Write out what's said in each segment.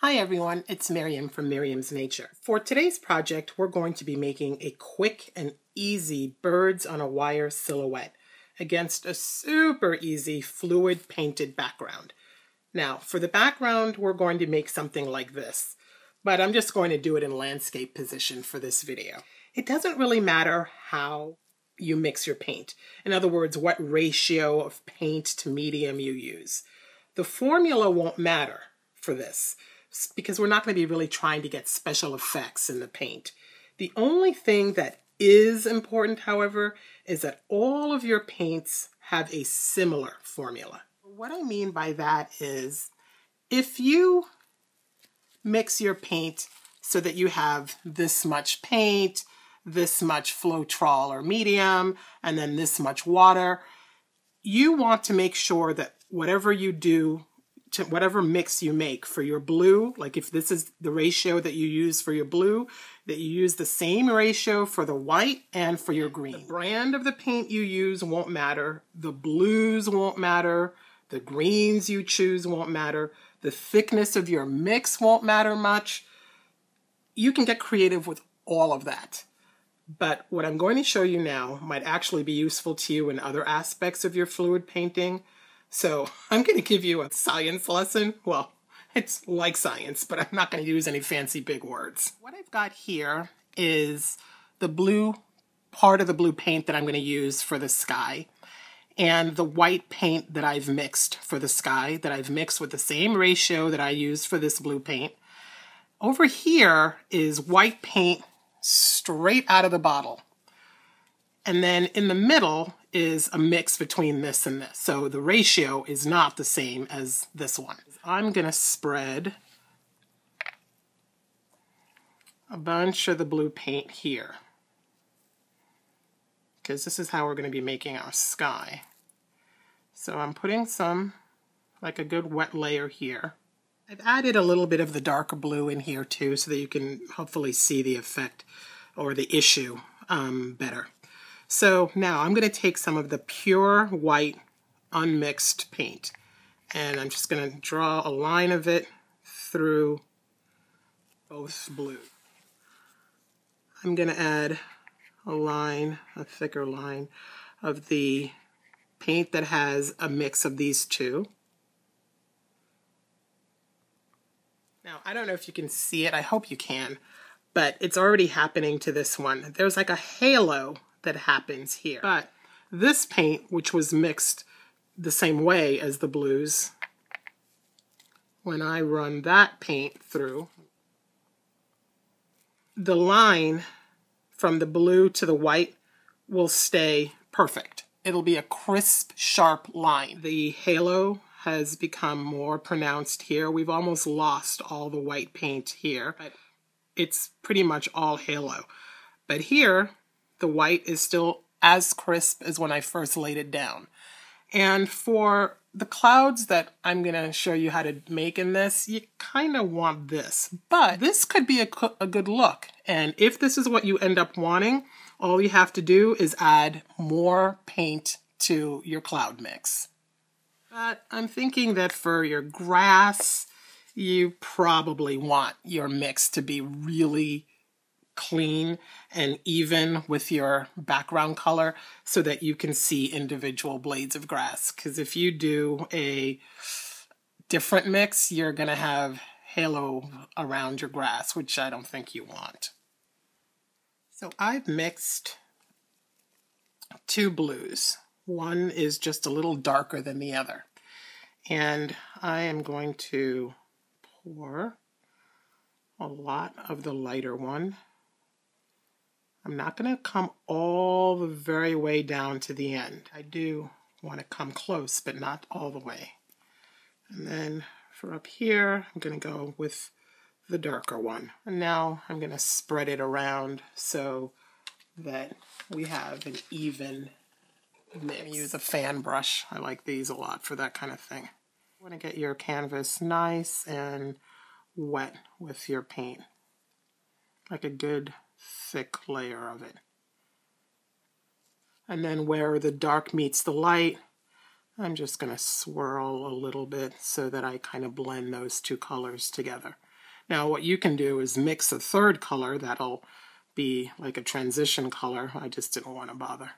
Hi everyone, it's Miriam from Miriam's Nature. For today's project, we're going to be making a quick and easy birds on a wire silhouette against a super easy fluid painted background. Now, for the background, we're going to make something like this, but I'm just going to do it in landscape position for this video. It doesn't really matter how you mix your paint. In other words, what ratio of paint to medium you use. The formula won't matter for this, because we're not going to be really trying to get special effects in the paint. The only thing that is important, however, is that all of your paints have a similar formula. What I mean by that is, if you mix your paint so that you have this much paint, this much Floetrol or medium, and then this much water, you want to make sure that whatever you do, to whatever mix you make for your blue, like if this is the ratio that you use for your blue, that you use the same ratio for the white and for your green. The brand of the paint you use won't matter. The blues won't matter. The greens you choose won't matter. The thickness of your mix won't matter much. You can get creative with all of that. But what I'm going to show you now might actually be useful to you in other aspects of your fluid painting. So I'm going to give you a science lesson. Well, it's like science, but I'm not going to use any fancy big words. What I've got here is the blue, part of the blue paint that I'm going to use for the sky, and the white paint that I've mixed for the sky, that I've mixed with the same ratio that I used for this blue paint. Over here is white paint straight out of the bottle. And then in the middle is a mix between this and this. So the ratio is not the same as this one. I'm going to spread a bunch of the blue paint here, because this is how we're going to be making our sky. So I'm putting some, like a good wet layer here. I've added a little bit of the darker blue in here too, so that you can hopefully see the effect or the issue better. So now I'm going to take some of the pure white unmixed paint, and I'm just going to draw a line of it through both blue. I'm going to add a line, a thicker line, of the paint that has a mix of these two. Now, I don't know if you can see it. I hope you can, but it's already happening to this one. There's like a halo that happens here. But this paint, which was mixed the same way as the blues, when I run that paint through, the line from the blue to the white will stay perfect. It'll be a crisp, sharp line. The halo has become more pronounced here. We've almost lost all the white paint here, but it's pretty much all halo. But here, the white is still as crisp as when I first laid it down. And for the clouds that I'm going to show you how to make in this, you kind of want this. But this could be a good look. And if this is what you end up wanting, all you have to do is add more paint to your cloud mix. But I'm thinking that for your grass, you probably want your mix to be really clean and even with your background color so that you can see individual blades of grass. Because if you do a different mix, you're going to have halo around your grass, which I don't think you want. So I've mixed two blues. One is just a little darker than the other. And I am going to pour a lot of the lighter one. I'm not going to come all the very way down to the end. I do want to come close, but not all the way. And then for up here, I'm going to go with the darker one. And now I'm going to spread it around so that we have an even mix. I'm going to use a fan brush. I like these a lot for that kind of thing. You want to get your canvas nice and wet with your paint, like a good thick layer of it. And then where the dark meets the light, I'm just going to swirl a little bit so that I kind of blend those two colors together. Now what you can do is mix a third color that'll be like a transition color. I just didn't want to bother.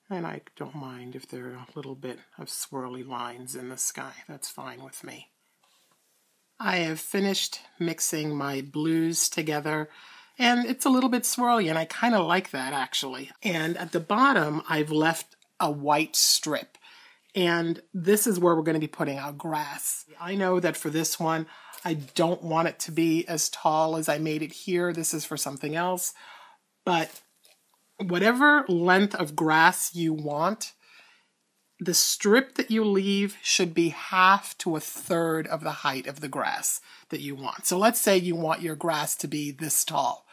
And I don't mind if there are a little bit of swirly lines in the sky. That's fine with me. I have finished mixing my blues together, and it's a little bit swirly, and I kind of like that actually. And at the bottom, I've left a white strip, and this is where we're going to be putting our grass. I know that for this one, I don't want it to be as tall as I made it here. This is for something else, but whatever length of grass you want, the strip that you leave should be half to a third of the height of the grass that you want. So let's say you want your grass to be this tall.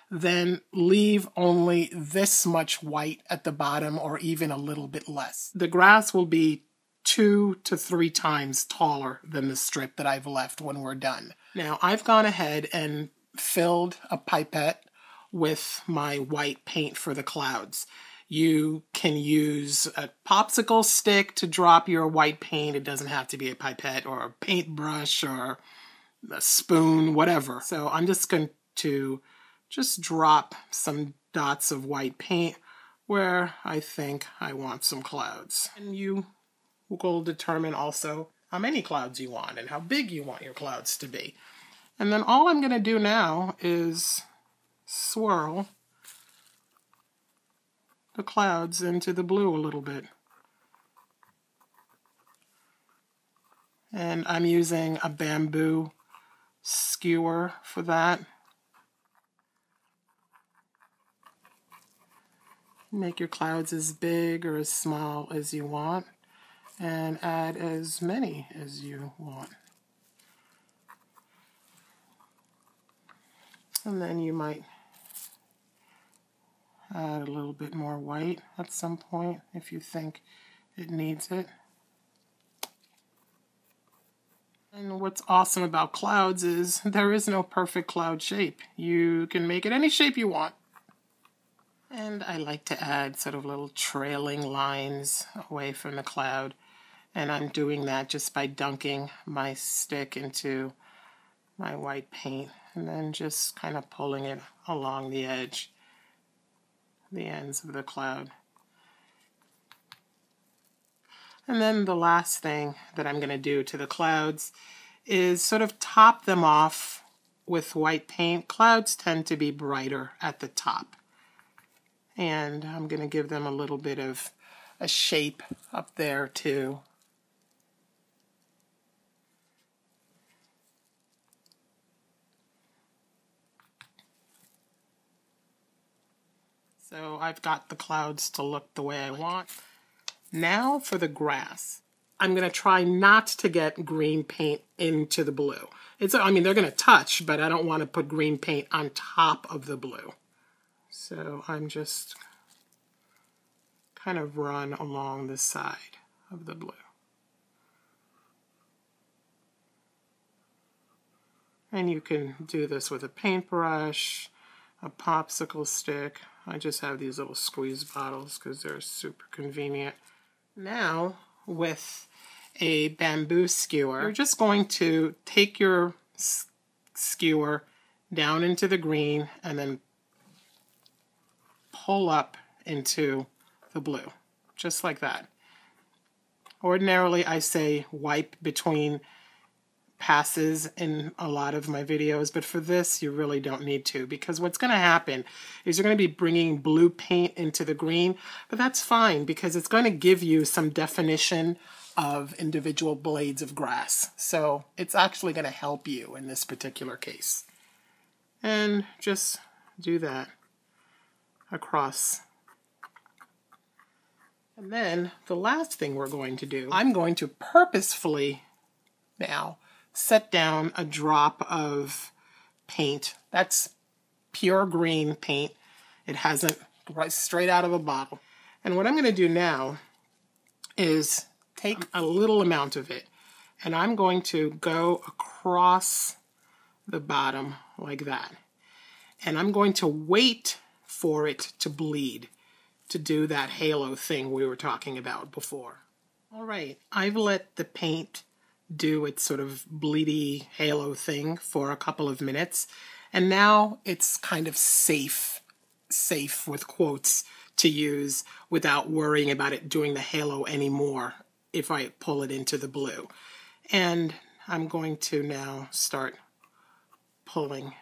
Then leave only this much white at the bottom, or even a little bit less. The grass will be 2 to 3 times taller than the strip that I've left when we're done. Now I've gone ahead and filled a pipette with my white paint for the clouds. You can use a popsicle stick to drop your white paint. It doesn't have to be a pipette or a paintbrush or a spoon, whatever. So I'm just going to drop some dots of white paint where I think I want some clouds. And you will determine also how many clouds you want and how big you want your clouds to be. And then all I'm going to do now is swirl the clouds into the blue a little bit. And I'm using a bamboo skewer for that. Make your clouds as big or as small as you want, and add as many as you want. And then you might add a little bit more white at some point if you think it needs it. And what's awesome about clouds is there is no perfect cloud shape. You can make it any shape you want. And I like to add sort of little trailing lines away from the cloud. And I'm doing that just by dunking my stick into my white paint and then just kind of pulling it along the edge, the ends of the cloud. And then the last thing that I'm going to do to the clouds is sort of top them off with white paint. Clouds tend to be brighter at the top. And I'm going to give them a little bit of a shape up there too. So I've got the clouds to look the way I want. Now for the grass. I'm going to try not to get green paint into the blue. I mean, they're going to touch, but I don't want to put green paint on top of the blue. So I'm just kind of run along the side of the blue. And you can do this with a paintbrush, a popsicle stick. I just have these little squeeze bottles because they're super convenient. Now, with a bamboo skewer, you're just going to take your skewer down into the green and then pull up into the blue, just like that. Ordinarily, I say wipe between passes in a lot of my videos, but for this, you really don't need to, because what's going to happen is you're going to be bringing blue paint into the green, but that's fine because it's going to give you some definition of individual blades of grass. So it's actually going to help you in this particular case. And just do that across. And then the last thing we're going to do, I'm going to purposefully now set down a drop of paint. That's pure green paint. It hasn't right straight out of a bottle. And what I'm going to do now is take a little amount of it, and I'm going to go across the bottom like that. And I'm going to wait for it to bleed to do that halo thing we were talking about before. All right, I've let the paint do its sort of bleedy halo thing for a couple of minutes. And now it's kind of safe with quotes, to use without worrying about it doing the halo anymore if I pull it into the blue. And I'm going to now start pulling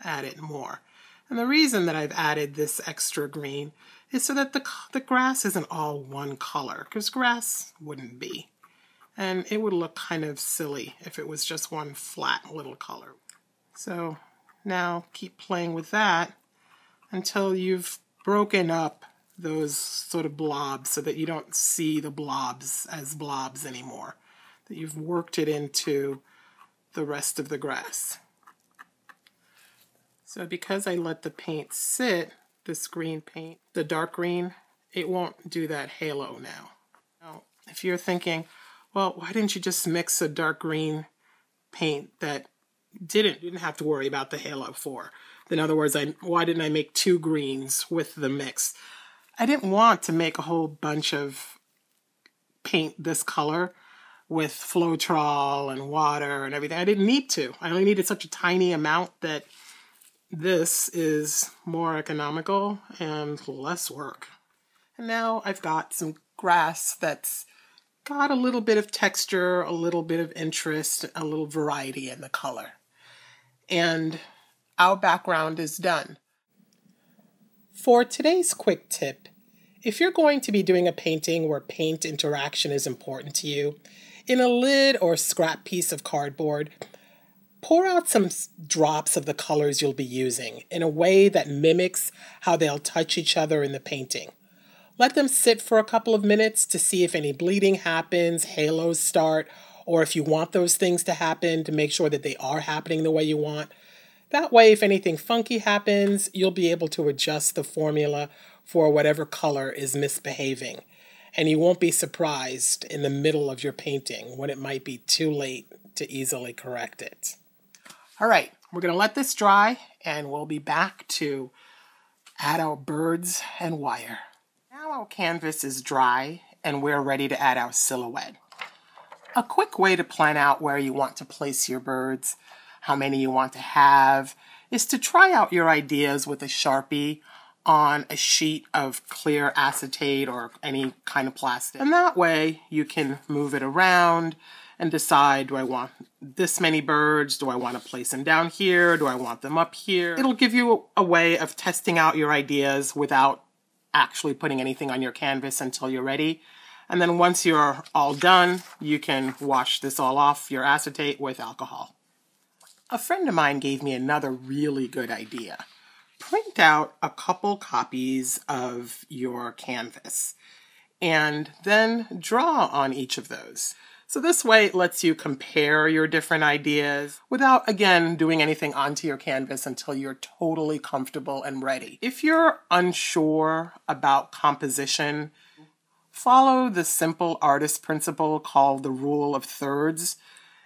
at it more. And the reason that I've added this extra green is so that the grass isn't all one color, because grass wouldn't be. And it would look kind of silly if it was just one flat little color. So now keep playing with that until you've broken up those sort of blobs so that you don't see the blobs as blobs anymore, that you've worked it into the rest of the grass. So because I let the paint sit, this green paint, the dark green, it won't do that halo now. Now, if you're thinking, well, why didn't you just mix a dark green paint that didn't have to worry about the halo for? In other words, why didn't I make two greens with the mix? I didn't want to make a whole bunch of paint this color with Floetrol and water and everything. I didn't need to. I only needed such a tiny amount that this is more economical and less work. And now I've got some grass that's got a little bit of texture, a little bit of interest, a little variety in the color. And our background is done. For today's quick tip, if you're going to be doing a painting where paint interaction is important to you, in a lid or scrap piece of cardboard, pour out some drops of the colors you'll be using in a way that mimics how they'll touch each other in the painting. Let them sit for a couple of minutes to see if any bleeding happens, halos start, or if you want those things to happen, to make sure that they are happening the way you want. That way, if anything funky happens, you'll be able to adjust the formula for whatever color is misbehaving. And you won't be surprised in the middle of your painting when it might be too late to easily correct it. All right, we're going to let this dry, and we'll be back to add our birds and wire. Now our canvas is dry, and we're ready to add our silhouette. A quick way to plan out where you want to place your birds, how many you want to have, is to try out your ideas with a Sharpie on a sheet of clear acetate or any kind of plastic. And that way you can move it around and decide, do I want this many birds? Do I want to place them down here? Do I want them up here? It'll give you a way of testing out your ideas without actually putting anything on your canvas until you're ready. And then once you're all done, you can wash this all off your acetate with alcohol. A friend of mine gave me another really good idea. Print out a couple copies of your canvas and then draw on each of those. So this way it lets you compare your different ideas without, again, doing anything onto your canvas until you're totally comfortable and ready. If you're unsure about composition, follow the simple artist principle called the rule of thirds.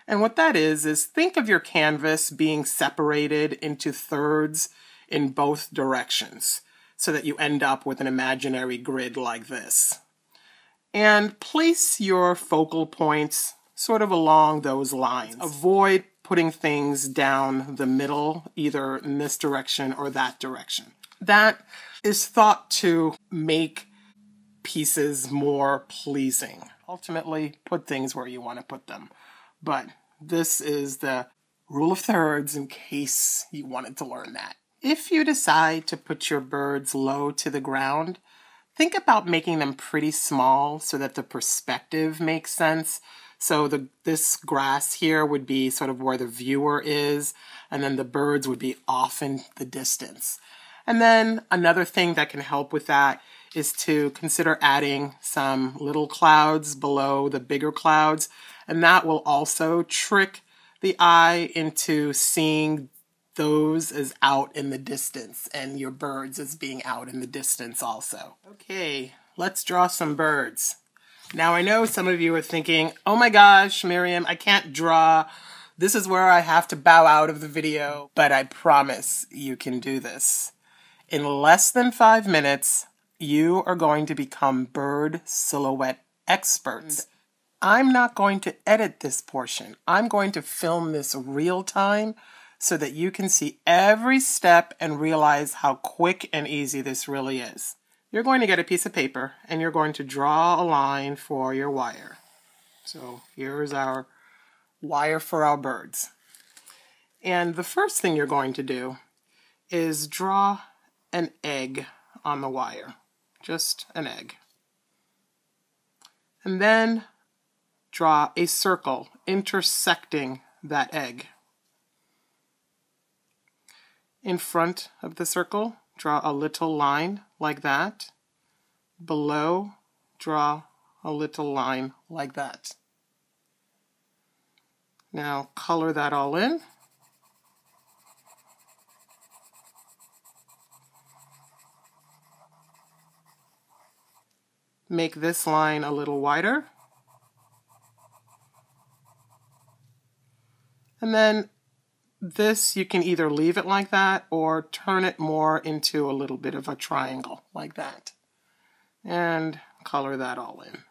And what that is think of your canvas being separated into thirds in both directions so that you end up with an imaginary grid like this. And place your focal points sort of along those lines. Avoid putting things down the middle, either in this direction or that direction. That is thought to make pieces more pleasing. Ultimately, put things where you want to put them. But this is the rule of thirds in case you wanted to learn that. If you decide to put your birds low to the ground, think about making them pretty small so that the perspective makes sense. So this grass here would be sort of where the viewer is, and then the birds would be off in the distance. And then another thing that can help with that is to consider adding some little clouds below the bigger clouds, and that will also trick the eye into seeing those as out in the distance and your birds as being out in the distance also. Okay, let's draw some birds. Now I know some of you are thinking, oh my gosh, Miriam, I can't draw. This is where I have to bow out of the video, but I promise you can do this. In less than 5 minutes, you are going to become bird silhouette experts. I'm not going to edit this portion. I'm going to film this real time so that you can see every step and realize how quick and easy this really is. You're going to get a piece of paper and you're going to draw a line for your wire. So here's our wire for our birds. And the first thing you're going to do is draw an egg on the wire. Just an egg. And then draw a circle intersecting that egg. In front of the circle, draw a little line like that. Below, draw a little line like that. Now color that all in. Make this line a little wider. And then this, you can either leave it like that or turn it more into a little bit of a triangle like that. And color that all in.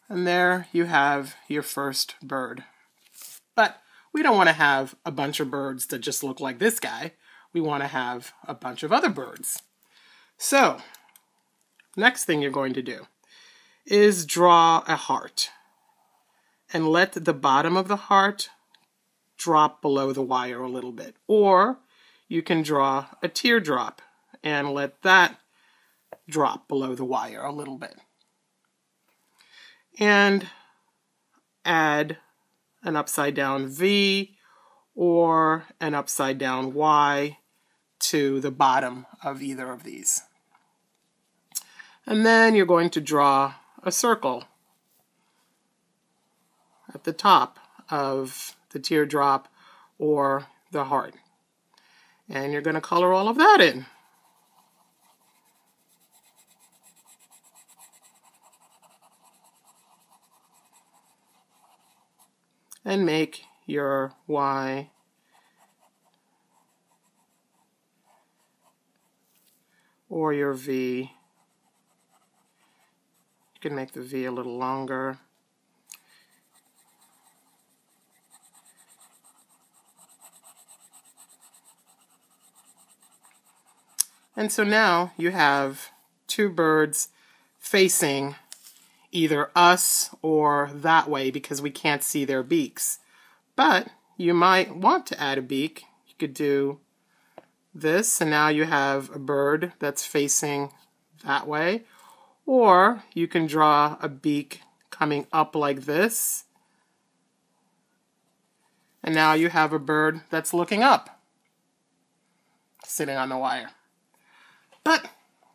And there you have your first bird. But we don't want to have a bunch of birds that just look like this guy. We want to have a bunch of other birds. So, next thing you're going to do is draw a heart. And let the bottom of the heart drop below the wire a little bit. Or you can draw a teardrop and let that drop below the wire a little bit. And add an upside down V or an upside down Y to the bottom of either of these. And then you're going to draw a circle at the top of the teardrop or the heart. And you're going to color all of that in. And make your Y or your V. You can make the V a little longer. And so now you have two birds facing either us or that way because we can't see their beaks. But you might want to add a beak. You could do this, and now you have a bird that's facing that way. Or you can draw a beak coming up like this. And now you have a bird that's looking up, sitting on the wire. But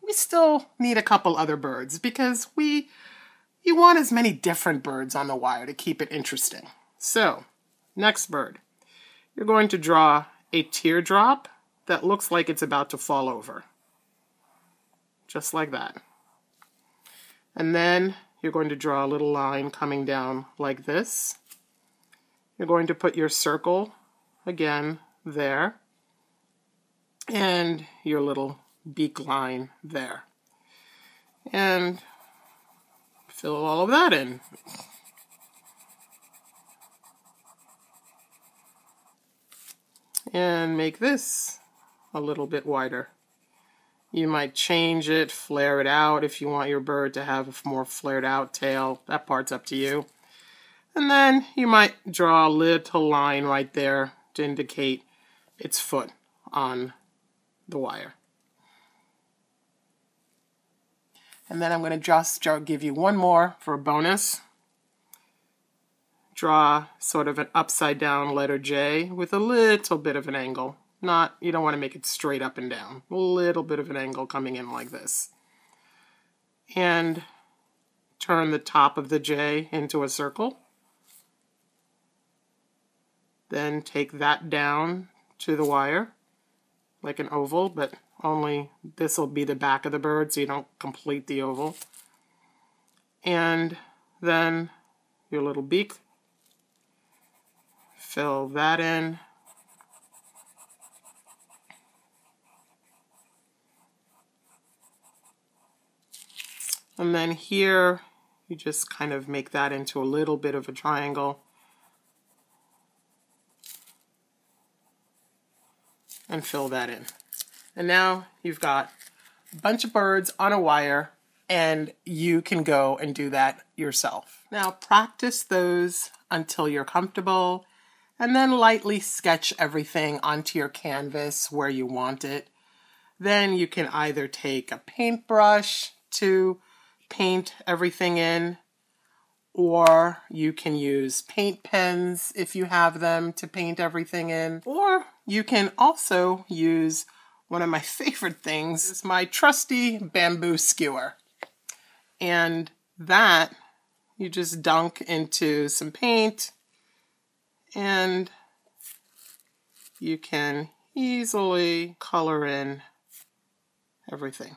we still need a couple other birds because you want as many different birds on the wire to keep it interesting. So, next bird. You're going to draw a teardrop that looks like it's about to fall over. Just like that. And then you're going to draw a little line coming down like this. You're going to put your circle again there. And your little beak line there. And fill all of that in. And make this a little bit wider. You might change it, flare it out if you want your bird to have a more flared out tail. That part's up to you. And then you might draw a little line right there to indicate its foot on the wire. And then I'm going to just give you one more for a bonus. Draw sort of an upside down letter J with a little bit of an angle. You don't want to make it straight up and down. A little bit of an angle coming in like this. And turn the top of the J into a circle. Then take that down to the wire like an oval, but only this will be the back of the bird so you don't complete the oval. And then your little beak. Fill that in. And then here you just kind of make that into a little bit of a triangle. And fill that in. And now you've got a bunch of birds on a wire, and you can go and do that yourself. Now practice those until you're comfortable, and then lightly sketch everything onto your canvas where you want it. Then you can either take a paintbrush to paint everything in, or you can use paint pens if you have them to paint everything in, or you can also use one of my favorite things, is my trusty bamboo skewer. And that you just dunk into some paint, and you can easily color in everything.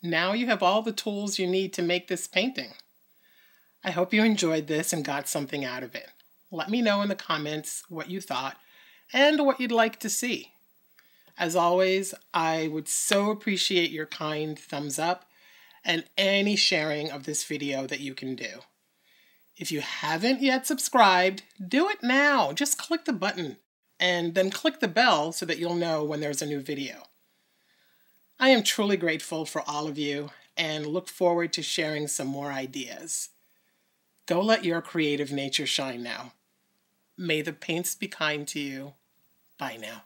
Now you have all the tools you need to make this painting. I hope you enjoyed this and got something out of it. Let me know in the comments what you thought and what you'd like to see. As always, I would so appreciate your kind thumbs up and any sharing of this video that you can do. If you haven't yet subscribed, do it now. Just click the button and then click the bell so that you'll know when there's a new video. I am truly grateful for all of you and look forward to sharing some more ideas. Go let your creative nature shine now. May the paints be kind to you. Bye now.